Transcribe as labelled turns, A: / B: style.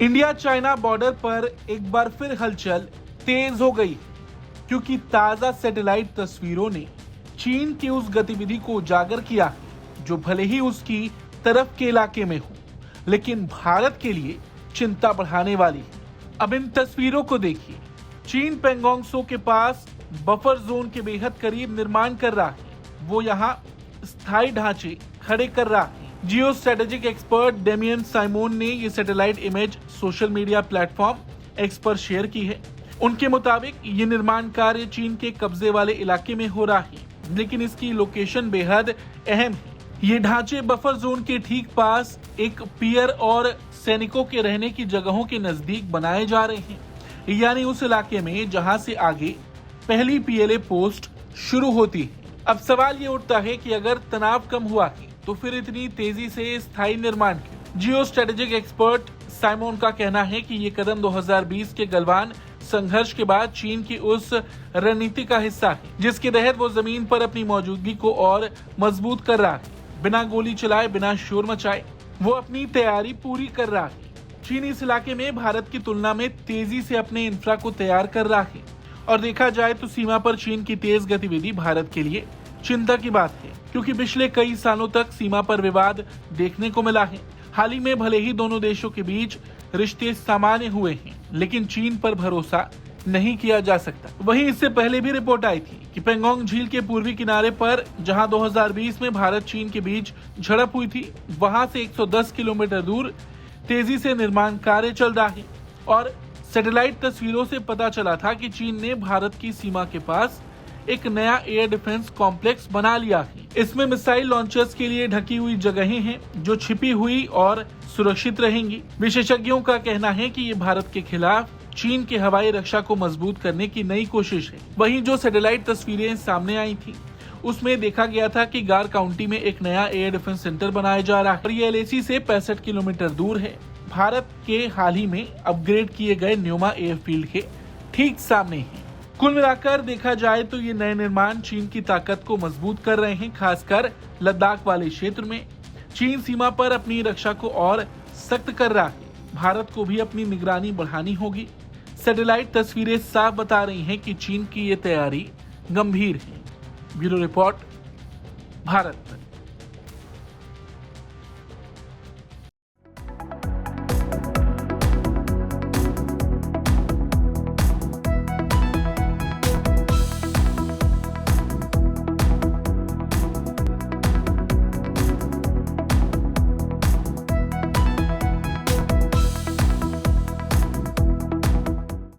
A: India China border पर एक बार फिर हलचल तेज हो गई, क्योंकि ताजा सैटेलाइट तस्वीरों ने चीन की उस गतिविधि को उजागर किया है जो भले ही उसकी तरफ के इलाके में हो, लेकिन भारत के लिए चिंता बढ़ाने वाली है। अब इन तस्वीरों को देखिए। चीन पेंगोंग त्सो के पास बफर जोन के बेहद करीब निर्माण कर रहा है। वो यहाँ स्थायी ढांचे खड़े कर रहा है। Geo strategic expert Damien Symon ने ये satellite image social media platform X पर शेयर की है। उनके मुताबिक ये निर्माण कार्य चीन के कब्जे वाले इलाके में हो रहा है, लेकिन इसकी लोकेशन बेहद अहम है। ये ढांचे बफर जोन के ठीक पास एक पियर और सैनिकों के रहने की जगहों के नजदीक बनाए जा रहे हैं, यानी उस इलाके में जहां से आगे पहली पीएलए पोस्ट शुरू होती है। अब सवाल ये उठता है कि अगर तनाव कम हुआ है तो फिर इतनी तेजी से स्थायी निर्माण क्यों? जियो स्ट्रेटेजिक एक्सपर्ट साइमोन का कहना है कि ये कदम 2020 के गलवान संघर्ष के बाद चीन की उस रणनीति का हिस्सा है जिसके तहत वो जमीन पर अपनी मौजूदगी को और मजबूत कर रहा है। बिना गोली चलाए, बिना शोर मचाए वो अपनी तैयारी पूरी कर रहा है। चीन इस इलाके में भारत की तुलना में तेजी से अपने इंफ्रा को तैयार कर रहा है और देखा जाए तो सीमा पर चीन की तेज गतिविधि भारत के लिए चिंता की बात है, क्योंकि पिछले कई सालों तक सीमा पर विवाद देखने को मिला है। हाल ही में भले ही दोनों देशों के बीच रिश्ते सामान्य हुए हैं, लेकिन चीन पर भरोसा नहीं किया जा सकता। वहीं इससे पहले भी रिपोर्ट आई थी कि पेंगोंग झील के पूर्वी किनारे पर जहां 2020 में भारत चीन के बीच झड़प हुई थी, वहां से 110 किलोमीटर दूर तेजी से निर्माण कार्य चल रहा है और सैटेलाइट तस्वीरों से पता चला था कि चीन ने भारत की सीमा के पास एक नया एयर डिफेंस कॉम्प्लेक्स बना लिया है। इसमें मिसाइल लॉन्चर्स के लिए ढकी हुई जगहें हैं जो छिपी हुई और सुरक्षित रहेंगी। विशेषज्ञों का कहना है कि ये भारत के खिलाफ चीन के हवाई रक्षा को मजबूत करने की नई कोशिश है। वहीं जो सैटेलाइट तस्वीरें सामने आई थी उसमें देखा गया था कि गार काउंटी में एक नया एयर डिफेंस सेंटर बनाया जा रहा है और ये एलएसी से 65 किलोमीटर दूर है। भारत के हाल ही में अपग्रेड किए गए न्योमा एयरफील्ड के ठीक सामने है। कुल मिलाकर देखा जाए तो ये नए निर्माण चीन की ताकत को मजबूत कर रहे हैं, खासकर लद्दाख वाले क्षेत्र में। चीन सीमा पर अपनी रक्षा को और सख्त कर रहा है। भारत को भी अपनी निगरानी बढ़ानी होगी। सैटेलाइट तस्वीरें साफ बता रही हैं कि चीन की ये तैयारी गंभीर है। Bureau report, Bharat.